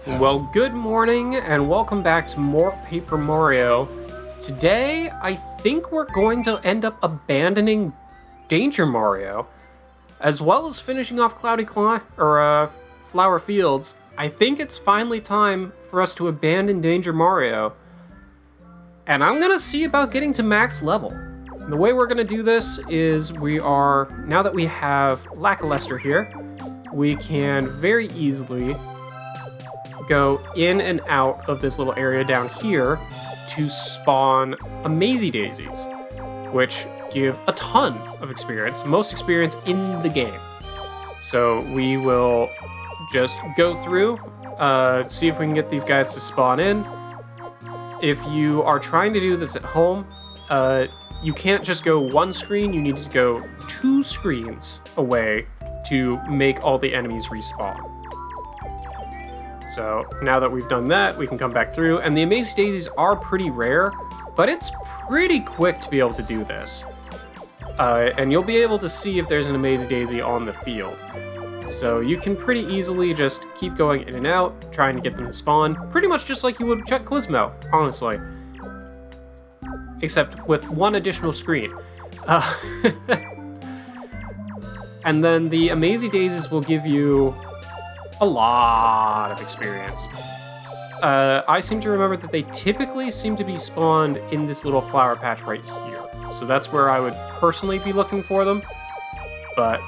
Well, good morning and welcome back to more Paper Mario. Today, I think we're going to end up abandoning Danger Mario, as well as finishing off Flower Fields. I think it's finally time for us to abandon Danger Mario, and I'm gonna see about getting to max level. The way we're gonna do this is now that we have Lackluster here, we can very easily go in and out of this little area down here to spawn Amazy Daisies, which give a ton of experience, most experience in the game. So we will just go through, see if we can get these guys to spawn in. If you are trying to do this at home, you can't just go one screen, you need to go 2 screens away to make all the enemies respawn. So now that we've done that, we can come back through, and the Amazy Daisies are pretty rare, but it's pretty quick to be able to do this. And you'll be able to see if there's an Amazy Daisy on the field. So you can pretty easily just keep going in and out, trying to get them to spawn, pretty much just like you would check Quizmo, honestly. Except with one additional screen. And then the Amazy Daisies will give you a lot of experience. I seem to remember that they typically seem to be spawned in this little flower patch right here. So that's where I would personally be looking for them. But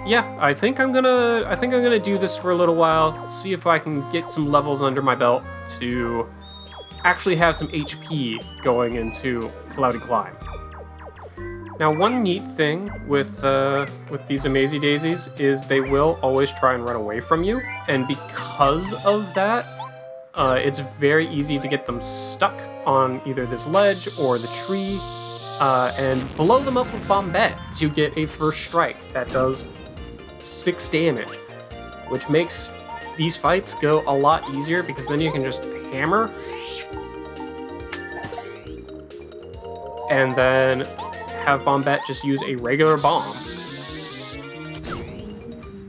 yeah, I think I'm gonna do this for a little while, see if I can get some levels under my belt to actually have some HP going into Cloudy Climb. Now, one neat thing with these Amazy Daisies is they will always try and run away from you, and because of that, it's very easy to get them stuck on either this ledge or the tree, and blow them up with Bombette to get a first strike that does 6 damage, which makes these fights go a lot easier because then you can just hammer, and then have Bombette just use a regular bomb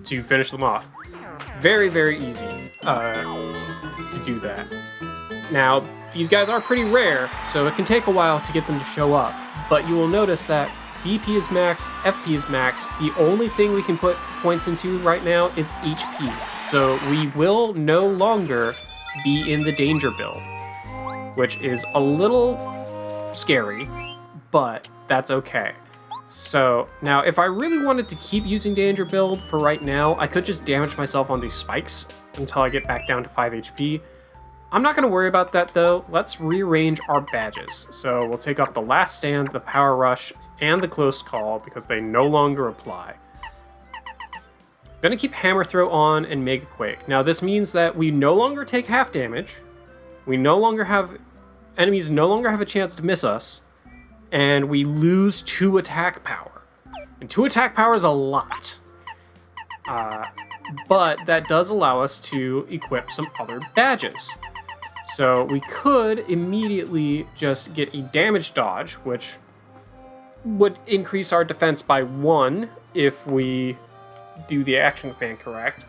to finish them off. Very, very easy to do that. Now, these guys are pretty rare, so it can take a while to get them to show up, but you will notice that BP is max, FP is max. The only thing we can put points into right now is HP. So we will no longer be in the danger build, which is a little scary, but that's okay. So now if I really wanted to keep using danger build for right now, I could just damage myself on these spikes until I get back down to 5 HP. I'm not going to worry about that though. Let's rearrange our badges. So we'll take off the Last Stand, the Power Rush, and the Close Call because they no longer apply. I'm going to keep Hammer Throw on and Mega Quake. Now this means that we no longer take half damage. Enemies no longer have a chance to miss us. And we lose 2 attack power. And 2 attack power is a lot. But that does allow us to equip some other badges. So we could immediately just get a damage dodge, which would increase our defense by 1 if we do the action command correct.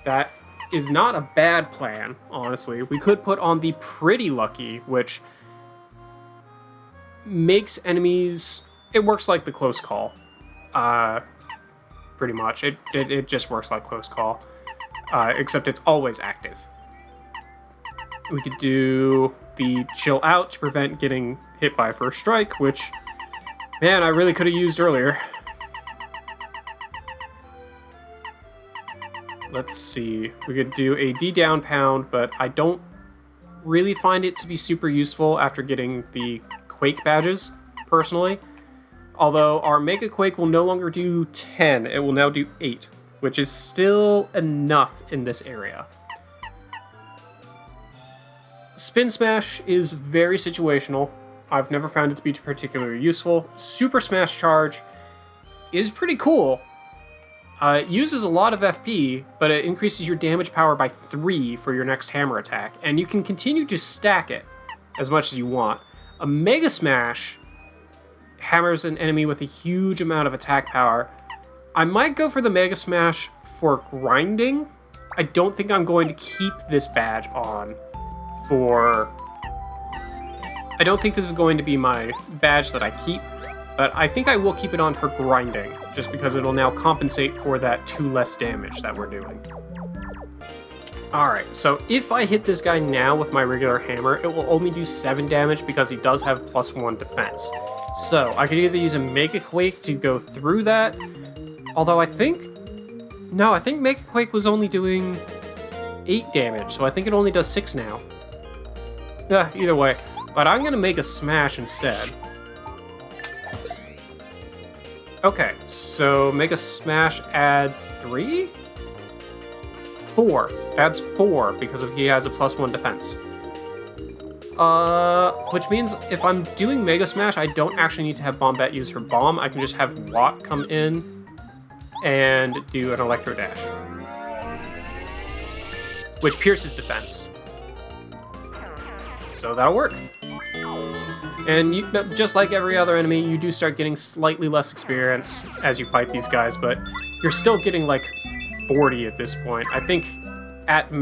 That is not a bad plan, honestly. We could put on the Pretty Lucky, which makes enemies... It works like the Close Call. Pretty much. It just works like Close Call. Except it's always active. We could do the Chill Out to prevent getting hit by First Strike, which, man, I really could have used earlier. Let's see. We could do a D down pound, but I don't really find it to be super useful after getting the Quake badges, personally. Although our Mega Quake will no longer do 10, it will now do 8, which is still enough in this area. Spin Smash is very situational. I've never found it to be particularly useful. Super Smash Charge is pretty cool. It uses a lot of FP, but it increases your damage power by 3 for your next hammer attack, and you can continue to stack it as much as you want. A Mega Smash hammers an enemy with a huge amount of attack power. I might go for the Mega Smash for grinding, I don't think I'm going to keep this badge on for... I don't think this is going to be my badge that I keep, but I think I will keep it on for grinding, just because it'll now compensate for that 2 less damage that we're doing. Alright, so if I hit this guy now with my regular hammer, it will only do 7 damage because he does have +1 defense. So, I could either use a Mega Quake to go through that, although I think... No, I think Mega Quake was only doing 8 damage, so I think it only does 6 now. Either way. But I'm gonna make a Smash instead. Okay, so Mega Smash adds 3? 4. Adds 4 because he has a +1 defense. Which means if I'm doing Mega Smash, I don't actually need to have Bombette use her bomb. I can just have Watt come in and do an Electro Dash, which pierces defense. So that'll work. And you, just like every other enemy, you do start getting slightly less experience as you fight these guys, but you're still getting like 40 at this point. I think at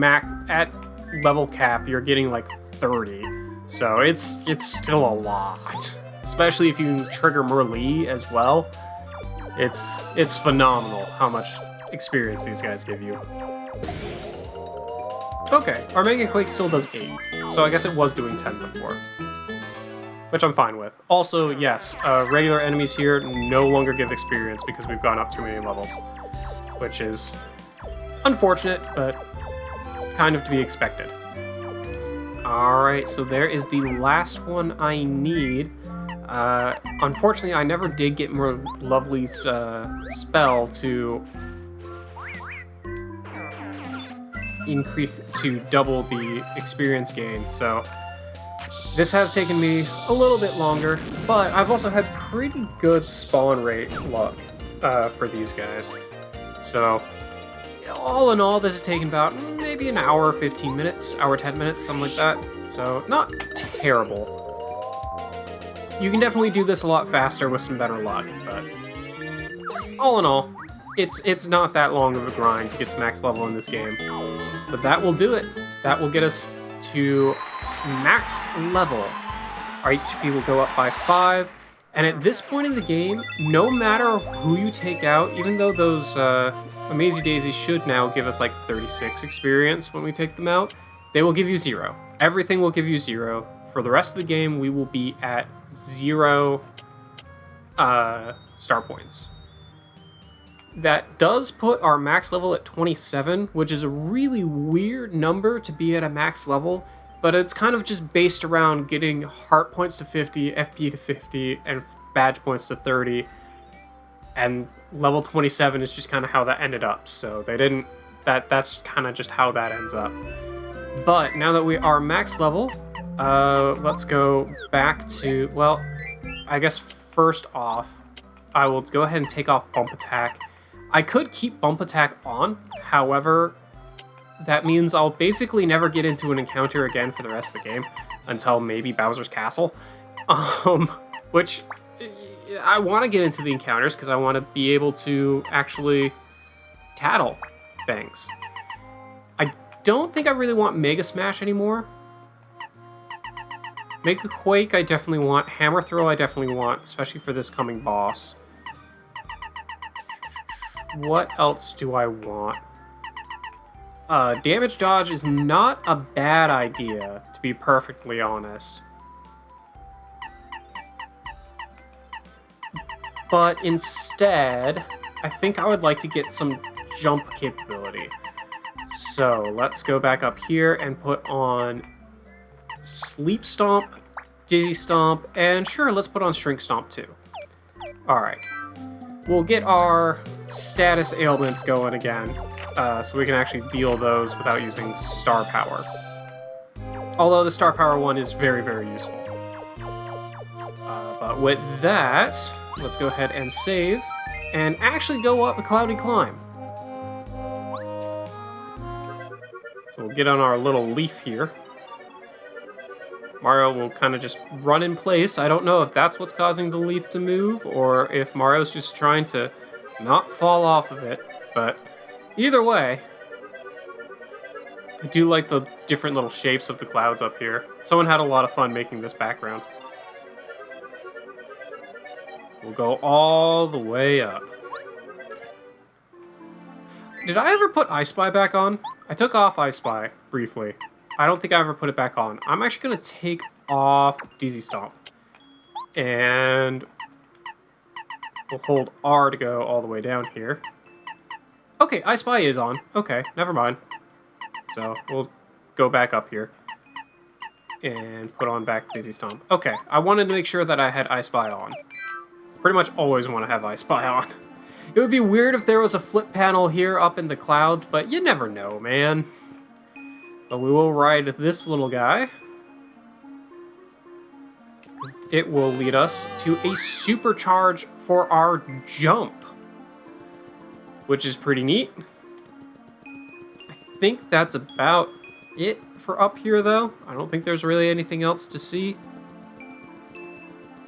level cap, you're getting like 30. So it's still a lot, especially if you trigger Merlee as well. It's phenomenal how much experience these guys give you. Okay, our Mega Quake still does 8, so I guess it was doing 10 before, which I'm fine with. Also, yes, regular enemies here no longer give experience because we've gone up too many levels, which is unfortunate, but kind of to be expected. Alright, so there is the last one I need. Unfortunately, I never did get Lovely's spell to double the experience gain, so this has taken me a little bit longer, but I've also had pretty good spawn rate luck for these guys. So all in all, this has taken about maybe an hour, 15 minutes, hour, 10 minutes, something like that. So not terrible. You can definitely do this a lot faster with some better luck, but all in all, it's not that long of a grind to get to max level in this game. But that will do it. That will get us to max level. Our HP will go up by 5, and at this point in the game, no matter who you take out, even though those Amazy Daisies should now give us like 36 experience when we take them out, they will give you 0. Everything will give you 0. For the rest of the game, we will be at 0 star points. That does put our max level at 27, which is a really weird number to be at a max level, but it's kind of just based around getting heart points to 50, FP to 50, and badge points to 30, and level 27 is just kind of how that ended up, so they didn't... That's kind of just how that ends up. But now that we are max level, let's go back to... Well, I guess first off, I will go ahead and take off Bump Attack. I could keep Bump Attack on, however, that means I'll basically never get into an encounter again for the rest of the game, until maybe Bowser's Castle. Which, I want to get into the encounters, because I want to be able to actually tattle things. I don't think I really want Mega Smash anymore. Mega Quake I definitely want, Hammer Throw I definitely want, especially for this coming boss. What else do I want? Damage Dodge is not a bad idea, to be perfectly honest. But instead, I think I would like to get some jump capability. So let's go back up here and put on Sleep Stomp, Dizzy Stomp, and sure, let's put on Shrink Stomp too. Alright. We'll get our status ailments going again, so we can actually deal those without using Star Power. Although the Star Power one is very, very useful. But with that, let's go ahead and save, and actually go up a Cloudy Climb. So we'll get on our little leaf here. Mario will kind of just run in place. I don't know if that's what's causing the leaf to move, or if Mario's just trying to not fall off of it, but either way, I do like the different little shapes of the clouds up here. Someone had a lot of fun making this background. We'll go all the way up. Did I ever put I Spy back on? I took off I Spy briefly. I don't think I ever put it back on. I'm actually going to take off Dizzy Stomp. And we'll hold R to go all the way down here. Okay, I Spy is on. Okay, never mind. So we'll go back up here and put on back Dizzy Stomp. Okay, I wanted to make sure that I had I Spy on. Pretty much always want to have I Spy on. It would be weird if there was a flip panel here up in the clouds, but you never know, man. But we will ride this little guy. It will lead us to a supercharge for our jump, which is pretty neat. I think that's about it for up here, though. I don't think there's really anything else to see.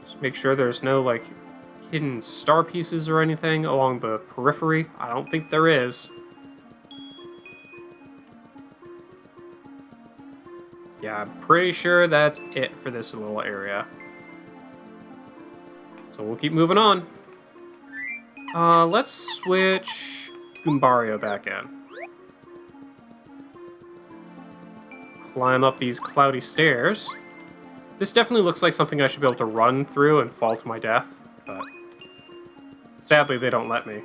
Just make sure there's no, like, hidden star pieces or anything along the periphery. I don't think there is. Yeah, I'm pretty sure that's it for this little area. So we'll keep moving on. Let's switch Goombario back in. Climb up these cloudy stairs. This definitely looks like something I should be able to run through and fall to my death, but sadly they don't let me.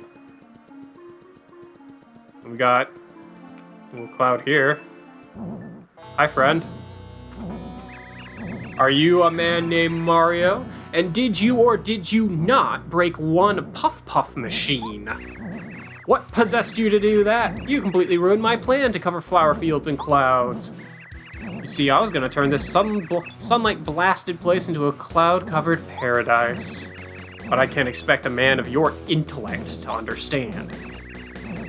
And we got a little cloud here. Hi, friend. Are you a man named Mario? And did you or did you not break one Puff Puff machine? What possessed you to do that? You completely ruined my plan to cover flower fields and clouds. You see, I was gonna turn this sunlight-blasted place into a cloud-covered paradise. But I can't expect a man of your intellect to understand.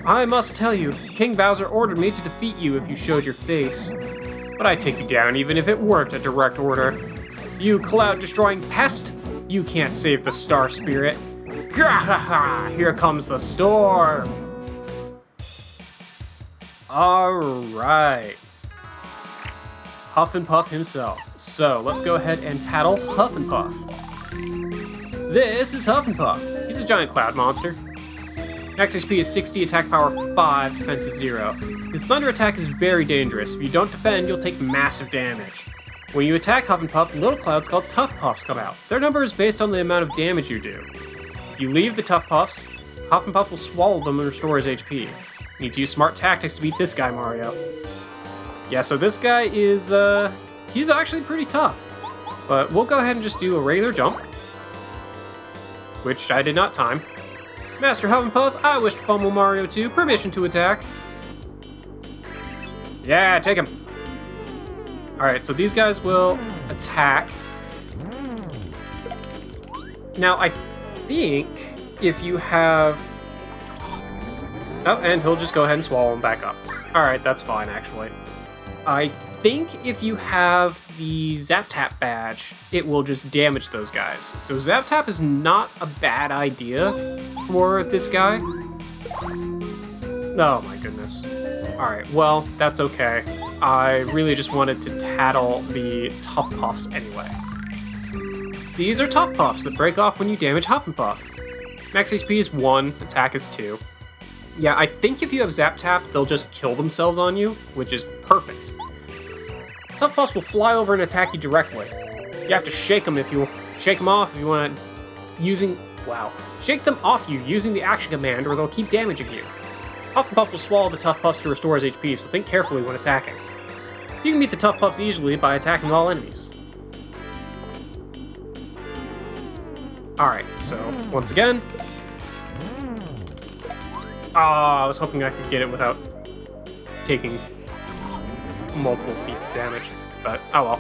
I must tell you, King Bowser ordered me to defeat you if you showed your face. But I'd take you down even if it weren't a direct order. You cloud-destroying pest! You can't save the Star Spirit. Gah-ha-ha! Here comes the storm! Alright. Huff and Puff himself. So, let's go ahead and tattle Huff and Puff. This is Huff and Puff. He's a giant cloud monster. Max HP is 60, attack power 5, defense is 0. His thunder attack is very dangerous. If you don't defend, you'll take massive damage. When you attack Huff and Puff, little clouds called Tough Puffs come out. Their number is based on the amount of damage you do. If you leave the Tough Puffs, Huff and Puff will swallow them and restore his HP. You need to use smart tactics to beat this guy, Mario. Yeah, so this guy is, he's actually pretty tough. But we'll go ahead and just do a regular jump, which I did not time. Master Huff and Puff, I wish to pummel Mario too. Permission to attack. Yeah, take him. Alright, so these guys will attack. Now, I think if you have... Oh, and he'll just go ahead and swallow him back up. Alright, that's fine, actually. I think if you have the Zap Tap badge, it will just damage those guys. So Zap Tap is not a bad idea for this guy. Oh my goodness. Alright, well, that's okay. I really just wanted to tattle the Tough Puffs anyway. These are Tough Puffs that break off when you damage Huff and Puff. Max HP is 1, attack is 2. Yeah, I think if you have Zap Tap, they'll just kill themselves on you, which is perfect. Tough Puffs will fly over and attack you directly. You have to shake them off if you want to shake them off you using the action command, or they'll keep damaging you. Huff and Puff will swallow the Tough Puffs to restore his HP, so think carefully when attacking. You can beat the Tough Puffs easily by attacking all enemies. Alright, so once again. I was hoping I could get it without taking multiple feats of damage, but oh well.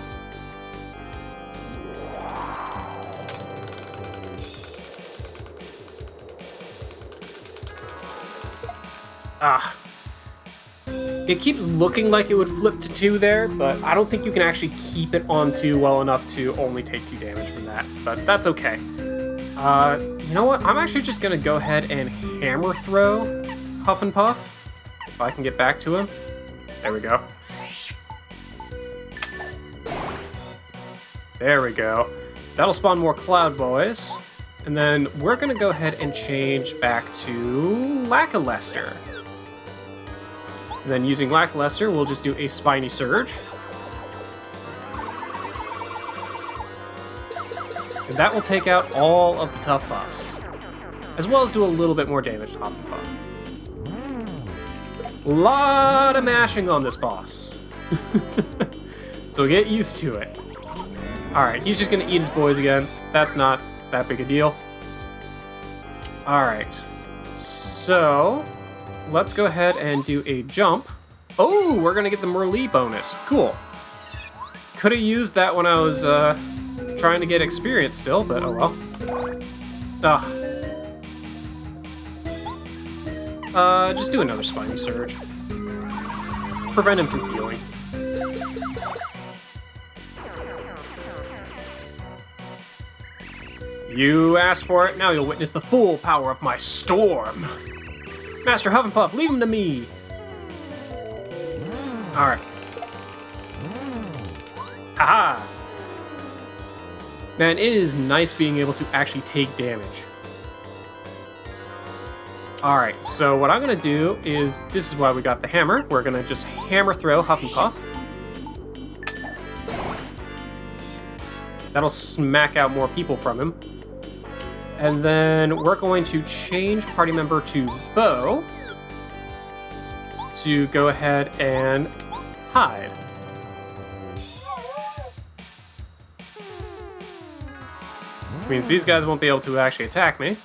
It keeps looking like it would flip to 2 there, but I don't think you can actually keep it on 2 well enough to only take 2 damage from that, but that's okay. You know what? I'm actually just gonna go ahead and hammer throw Huff and Puff, if I can get back to him. There we go. There we go. That'll spawn more Cloud Boys. And then we're going to go ahead and change back to Lackluster. And then using Lackluster, we'll just do a Spiny Surge. And that will take out all of the tough buffs, as well as do a little bit more damage to Hufflepuff. A lot of mashing on this boss. So get used to it. Alright, he's just going to eat his boys again. That's not that big a deal. Alright, so let's go ahead and do a jump. Oh, we're going to get the Merlee bonus. Cool. Could have used that when I was trying to get experience still, but oh well. Just do another Spiny Surge. Prevent him from healing. You asked for it, now you'll witness the full power of my storm. Master Hufflepuff, leave him to me. Alright. Haha! Man, it is nice being able to actually take damage. Alright, so what I'm going to do is, this is why we got the hammer. We're going to just hammer throw Hufflepuff. That'll smack out more people from him. And then we're going to change party member to Bo to go ahead and hide. Which means these guys won't be able to actually attack me.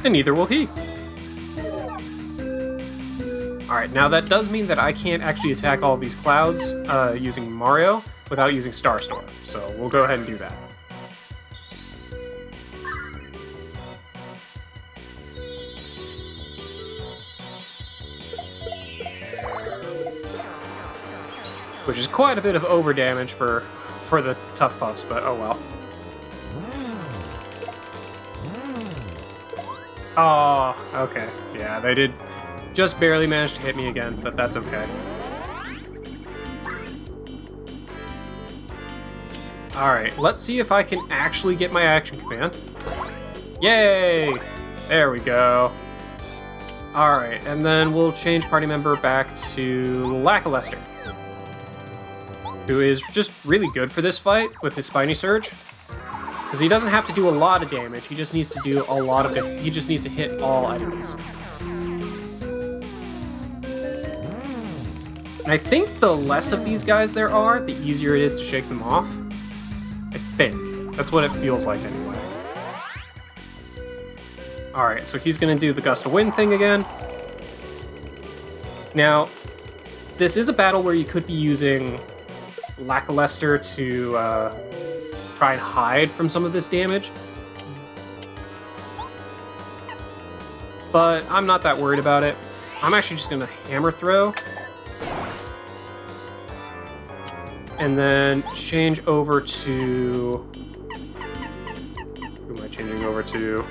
And neither will he. Alright, now that does mean that I can't actually attack all of these clouds using Mario without using Starstorm, so we'll go ahead and do that. Which is quite a bit of over damage for the tough buffs, but oh well. Oh, okay. Yeah, they did just barely manage to hit me again, but that's okay. Alright, let's see if I can actually get my action command. Yay! There we go. Alright, and then we'll change party member back to Lackluster, who is just really good for this fight with his Spiny Surge. Because he doesn't have to do a lot of damage, he just needs to do a lot of it. He just needs to hit all enemies. And I think the less of these guys there are, the easier it is to shake them off. I think. That's what it feels like anyway. Alright, so he's going to do the Gust of Wind thing again. Now, this is a battle where you could be using Lackluster to try and hide from some of this damage. But I'm not that worried about it. I'm actually just going to hammer throw. And then change over to... Who am I changing over to?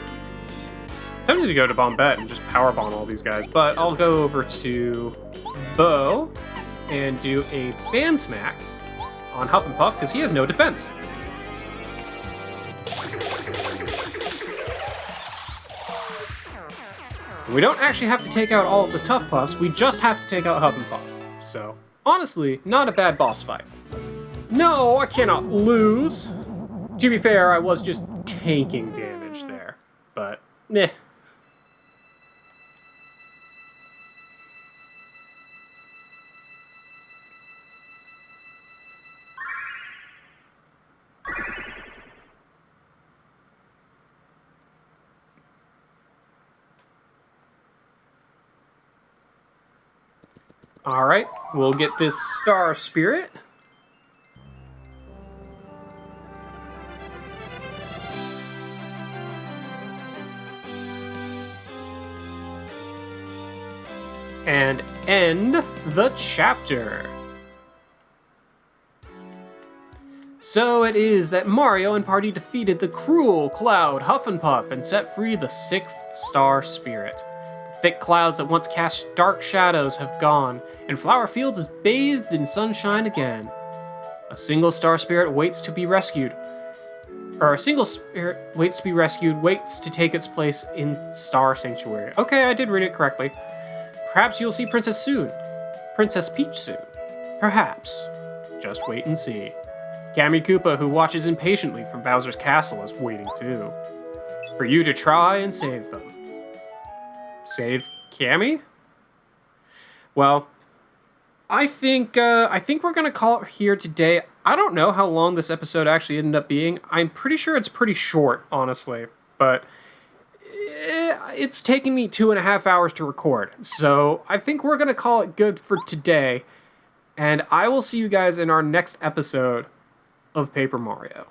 I'm tempted to go to Bombette and just power bomb all these guys, but I'll go over to Bo and do a Fan Smack on Hufflepuff because he has no defense. We don't actually have to take out all of the tough buffs, we just have to take out Hufflepuff. So, honestly, not a bad boss fight. No, I cannot lose. To be fair, I was just tanking damage there, but meh. Alright, we'll get this Star Spirit. And end the chapter. So it is that Mario and party defeated the cruel Cloud Huff and Puff and set free the 6th Star Spirit. The thick clouds that once cast dark shadows have gone, and Flower Fields is bathed in sunshine again. A single star spirit waits to be rescued. Or a single spirit waits to be rescued, waits to take its place in Star Sanctuary. Okay, I did read it correctly. Perhaps you'll see Princess Peach soon. Perhaps. Just wait and see. Gammy Koopa, who watches impatiently from Bowser's castle, is waiting too. For you to try and save them. Save Gammy? Well, I think we're gonna call it here today. I don't know how long this episode actually ended up being. I'm pretty sure it's pretty short, honestly, but it's taking me 2.5 hours to record. So I think we're gonna call it good for today, and I will see you guys in our next episode of Paper Mario.